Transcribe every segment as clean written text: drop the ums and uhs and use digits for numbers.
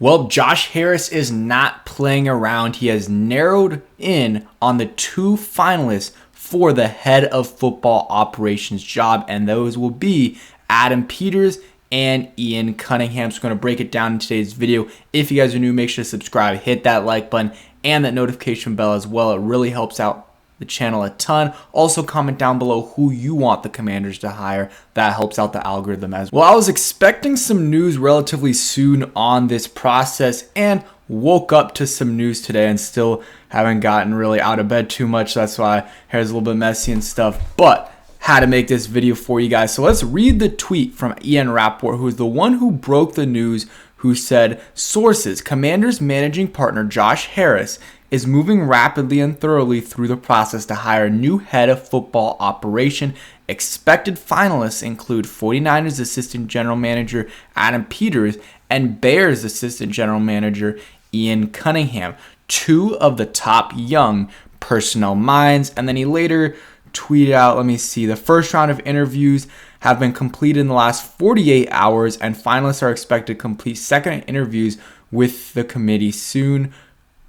Well, Josh Harris is not playing around. He has narrowed in on the two finalists for the head of football operations job, and those will be Adam Peters and Ian Cunningham. So we're going to break it down in today's video. If you guys are new, make sure to subscribe, hit that like button, and that notification bell as well. It really helps out the channel a ton. Also comment down below who you want the Commanders to hire. That helps out the algorithm as well. I was expecting some news relatively soon on this process and woke up to some news today and still haven't gotten really out of bed too much. That's why hair's a little bit messy and stuff, but had to make this video for you guys. So let's read the tweet from Ian Rapport, who is the one who broke the news, who said, sources, Commanders managing partner Josh Harris is moving rapidly and thoroughly through the process to hire a new head of football operation. Expected finalists include 49ers assistant general manager Adam Peters and Bears assistant general manager Ian Cunningham, two of the top young personnel minds. And then he later tweeted out, the first round of interviews have been completed in the last 48 hours, and finalists are expected to complete second interviews with the committee soon.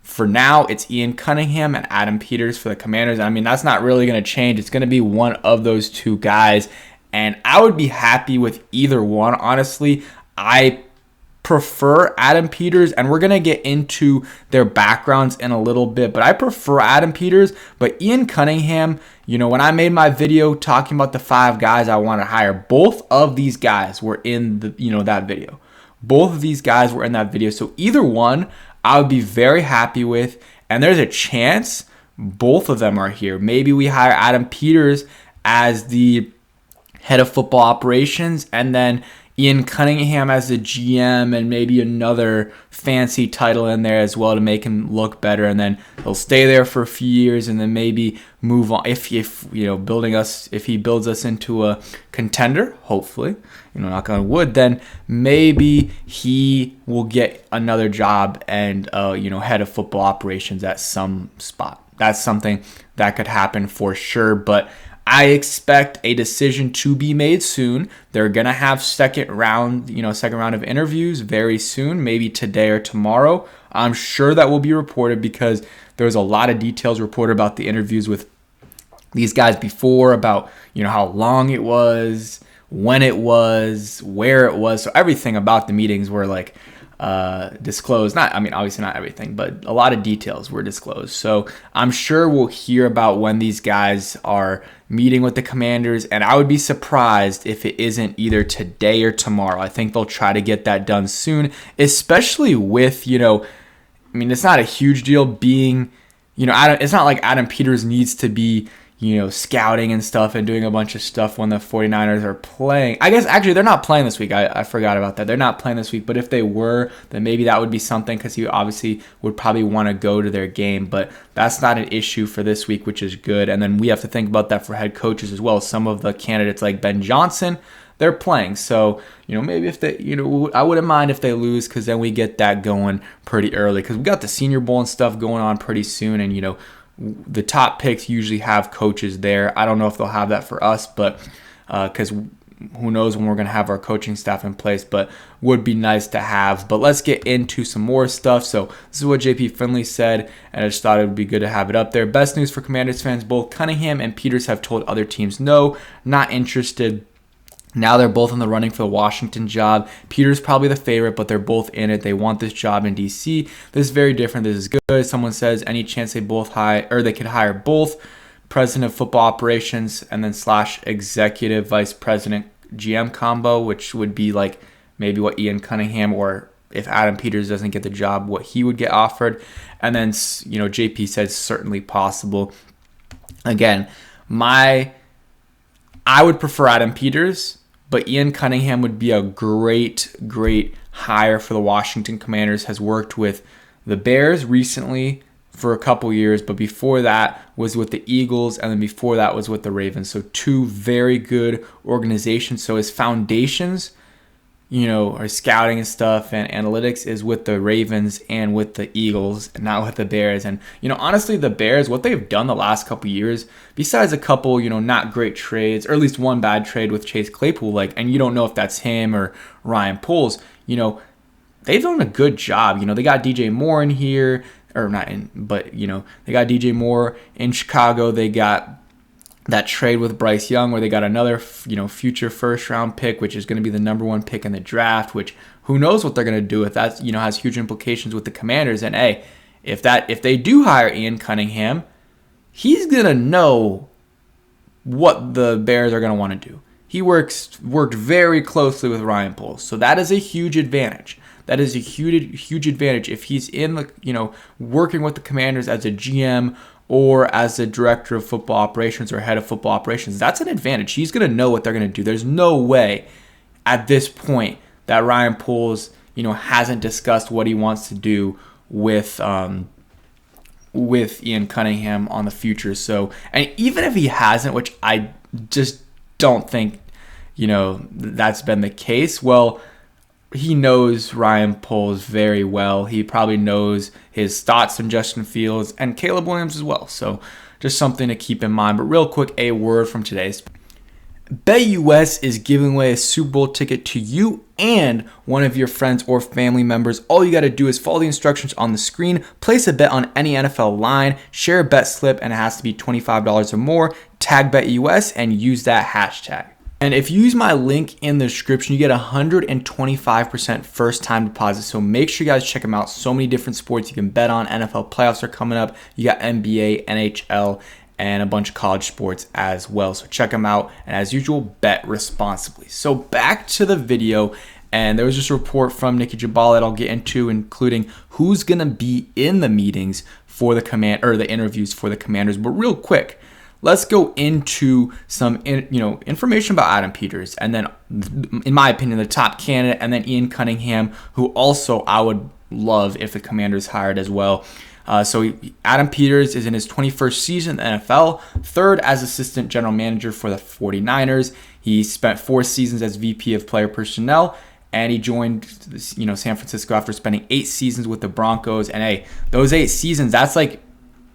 For now, it's Ian Cunningham and Adam Peters for the Commanders. I mean, that's not really going to change. It's going to be one of those two guys, and I would be happy with either one, honestly. I prefer Adam Peters, and we're going to get into their backgrounds in a little bit, but I prefer Adam Peters. But Ian Cunningham, when I made my video talking about the 5 guys I want to hire, both of these guys were in that video. Both of these guys were in that video. So either one, I would be very happy with, and there's a chance both of them are here. Maybe we hire Adam Peters as the head of football operations, and then Ian Cunningham as the GM, and maybe another fancy title in there as well to make him look better, and then he'll stay there for a few years and then maybe move on. If he builds us into a contender, hopefully, knock on wood, then maybe he will get another job and head of football operations at some spot. That's something that could happen for sure, but I expect a decision to be made soon. They're going to have second round of interviews very soon, maybe today or tomorrow. I'm sure that will be reported because there's a lot of details reported about the interviews with these guys before, about how long it was, when it was, where it was. So everything about the meetings were disclosed. Obviously not everything, but a lot of details were disclosed. So I'm sure we'll hear about when these guys are meeting with the Commanders, and I would be surprised if it isn't either today or tomorrow. I think they'll try to get that done soon, especially with, it's not a huge deal being, it's not like Adam Peters needs to be, scouting and stuff and doing a bunch of stuff when the 49ers are playing. I guess actually they're not playing this week. I forgot about that. They're not playing this week, but if they were, then maybe that would be something, because he obviously would probably want to go to their game, but that's not an issue for this week, which is good. And then we have to think about that for head coaches as well. Some of the candidates like Ben Johnson, they're playing. So, maybe if they, I wouldn't mind if they lose, because then we get that going pretty early, because we got the Senior Bowl and stuff going on pretty soon, and, the top picks usually have coaches there. I don't know if they'll have that for us, but because who knows when we're going to have our coaching staff in place, but would be nice to have. But let's get into some more stuff. So this is what JP Finley said, and I just thought it would be good to have it up there. Best news for Commanders fans, both Cunningham and Peters have told other teams no, not interested. Now they're both in the running for the Washington job. Peter's probably the favorite, but they're both in it. They want this job in DC. This is very different. This is good. Someone says any chance they could hire both president of football operations and then / executive vice president GM combo, which would be like maybe what Ian Cunningham, or if Adam Peters doesn't get the job, what he would get offered. And then JP says certainly possible. Again, I would prefer Adam Peters, but Ian Cunningham would be a great hire for the Washington Commanders. Has worked with the Bears recently for a couple years, but before that was with the Eagles, and then before that was with the Ravens. So two very good organizations. So his foundations, or scouting and stuff and analytics, is with the Ravens and with the Eagles, and not with the Bears. And honestly, the Bears, what they've done the last couple years, besides a couple not great trades, or at least one bad trade with Chase Claypool, and you don't know if that's him or Ryan Poles, they've done a good job. They got DJ Moore in here, or not in, but they got DJ Moore in Chicago. They got that trade with Bryce Young, where they got another future first round pick, which is going to be the number 1 pick in the draft. Which who knows what they're going to do with that? Has huge implications with the Commanders. And hey, if they do hire Ian Cunningham, he's going to know what the Bears are going to want to do. He worked very closely with Ryan Poles, so that is a huge advantage. That is a huge advantage if he's in the working with the Commanders as a GM or as a director of football operations or head of football operations. That's an advantage. He's going to know what they're going to do. There's no way at this point that Ryan Poles hasn't discussed what he wants to do with Ian Cunningham on the future. So, and even if he hasn't, which I just don't think that's been the case, well, he knows Ryan Poles very well. He probably knows his thoughts on Justin Fields and Caleb Williams as well. So just something to keep in mind. But real quick, a word from today's. BetUS is giving away a Super Bowl ticket to you and one of your friends or family members. All you got to do is follow the instructions on the screen, place a bet on any NFL line, share a bet slip, and it has to be $25 or more. Tag BetUS and use that hashtag. And if you use my link in the description, you get 125% first time deposit. So make sure you guys check them out. So many different sports you can bet on. NFL playoffs are coming up. You got NBA, NHL, and a bunch of college sports as well. So check them out. And as usual, bet responsibly. So back to the video. And there was just a report from Nikki Jabal that I'll get into, including who's going to be in the meetings for the interviews for the Commanders. But real quick, let's go into some information about Adam Peters, and then, in my opinion, the top candidate, and then Ian Cunningham, who also I would love if the Commanders hired as well. So Adam Peters is in his 21st season in the NFL, third as assistant general manager for the 49ers. He spent 4 seasons as VP of player personnel, and he joined San Francisco after spending 8 seasons with the Broncos. And hey, those 8 seasons, that's like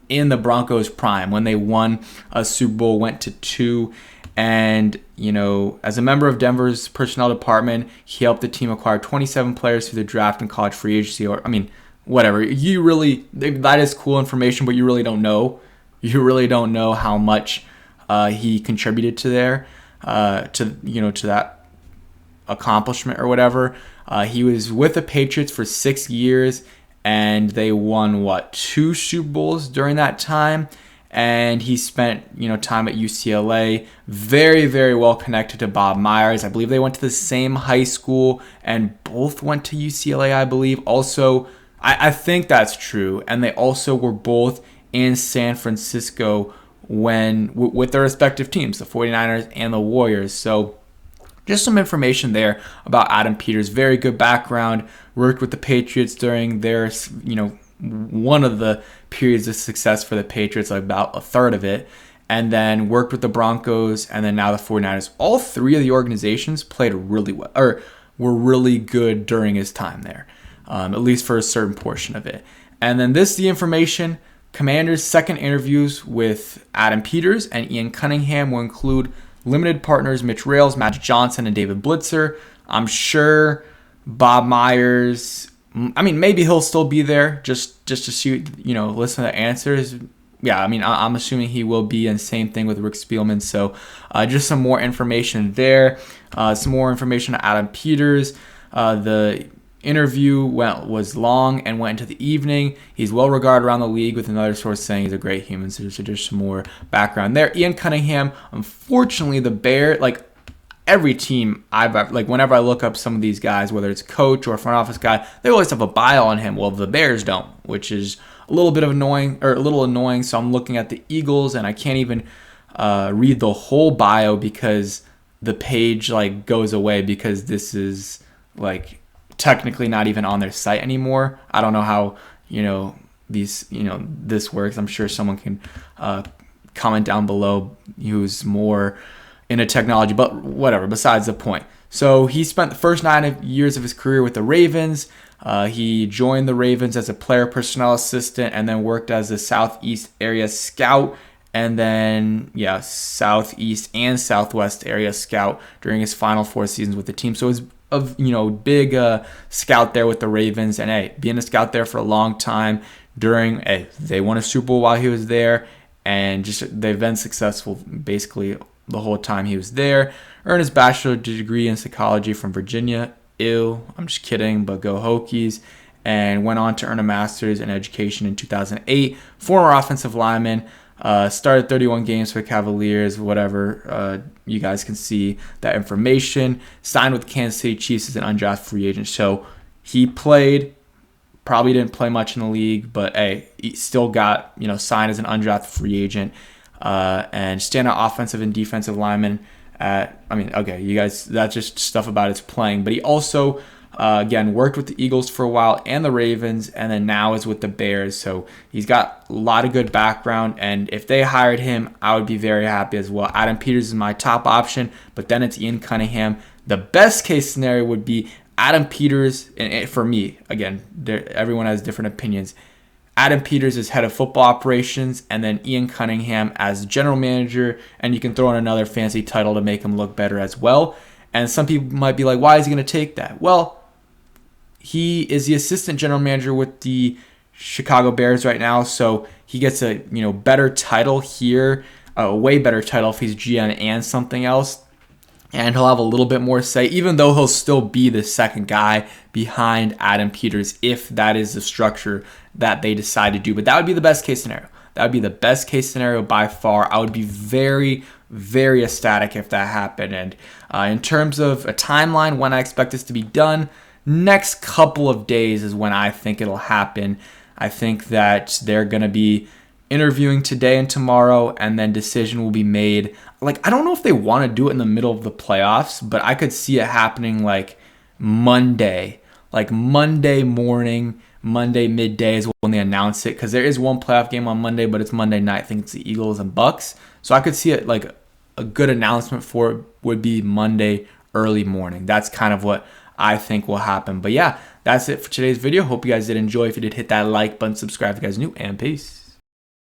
in the Broncos' prime when they won a Super Bowl, went to 2. And, as a member of Denver's personnel department, he helped the team acquire 27 players through the draft and college free agency. Whatever. That is cool information, but you really don't know. You really don't know how much he contributed to that accomplishment or whatever. He was with the Patriots for 6 years, and they won 2 Super Bowls during that time. And he spent time at UCLA, very, very well connected to Bob Myers. I believe they went to the same high school and both went to UCLA, I believe. Also, I think that's true. And they also were both in San Francisco with their respective teams, the 49ers and the Warriors. So just some information there about Adam Peters. Very good background. Worked with the Patriots during their, one of the periods of success for the Patriots, like about a third of it. And then worked with the Broncos and then now the 49ers. All 3 of the organizations played really well, or were really good during his time there, at least for a certain portion of it. And then this is the information. Commanders' second interviews with Adam Peters and Ian Cunningham will include limited partners Mitch Rales, Magic Johnson, and David Blitzer. I'm sure Bob Myers, maybe he'll still be there just to see, listen to the answers. Yeah, I'm assuming he will be, and same thing with Rick Spielman. So just some more information there. Some more information on Adam Peters. The interview was long and went into the evening. He's well regarded around the league, with another source saying he's a great human. So just some more background there. Ian Cunningham, unfortunately, the Bears, every team whenever I look up some of these guys, whether it's a coach or a front office guy, they always have a bio on him. Well, the Bears don't, which is a little annoying. So I'm looking at the Eagles, and I can't even read the whole bio because the page goes away, because this is technically not even on their site anymore. I don't know how this works. I'm sure someone can comment down below who's more into technology, but whatever, besides the point. So he spent the first 9 years of his career with the Ravens. He joined the Ravens as a player personnel assistant and then worked as a Southeast area scout, and then Southeast and Southwest area scout during his final 4 seasons with the team. So his big scout there with the Ravens, and hey, being a scout there for a long time. They won a Super Bowl while he was there, and just they've been successful basically the whole time he was there. Earned his bachelor's degree in psychology from Virginia. Ew, I'm just kidding, but go Hokies. And went on to earn a master's in education in 2008. Former offensive lineman. Started 31 games for the Cavaliers, whatever. You guys can see that information. Signed with the Kansas City Chiefs as an undrafted free agent. So he played, probably didn't play much in the league, but hey, he still got, signed as an undrafted free agent. And standout offensive and defensive lineman. You guys, that's just stuff about his playing. But he also, again, worked with the Eagles for a while and the Ravens, and then now is with the Bears. So he's got a lot of good background, and if they hired him, I would be very happy as well. Adam Peters is my top option, but then it's Ian Cunningham. The best case scenario would be Adam Peters, and for me, again, everyone has different opinions. Adam Peters is head of football operations, and then Ian Cunningham as general manager, and you can throw in another fancy title to make him look better as well. And some people might be like, why is he going to take that? Well, he is the assistant general manager with the Chicago Bears right now, so he gets a better title here, a way better title if he's GM and something else. And he'll have a little bit more say, even though he'll still be the second guy behind Adam Peters if that is the structure that they decide to do. But that would be the best case scenario. That would be the best case scenario by far. I would be very, very ecstatic if that happened. And in terms of a timeline, when I expect this to be done, next couple of days is when I think it'll happen. I think that they're going to be interviewing today and tomorrow, and then decision will be made. I don't know if they want to do it in the middle of the playoffs, but I could see it happening Monday. Monday morning, Monday midday is when they announce it, because there is one playoff game on Monday, but it's Monday night. I think it's the Eagles and Bucks. So I could see it a good announcement for it would be Monday early morning. That's kind of what I think will happen. But yeah, that's it for today's video. Hope you guys did enjoy. If you did, hit that like button, subscribe if you guys are new, and peace.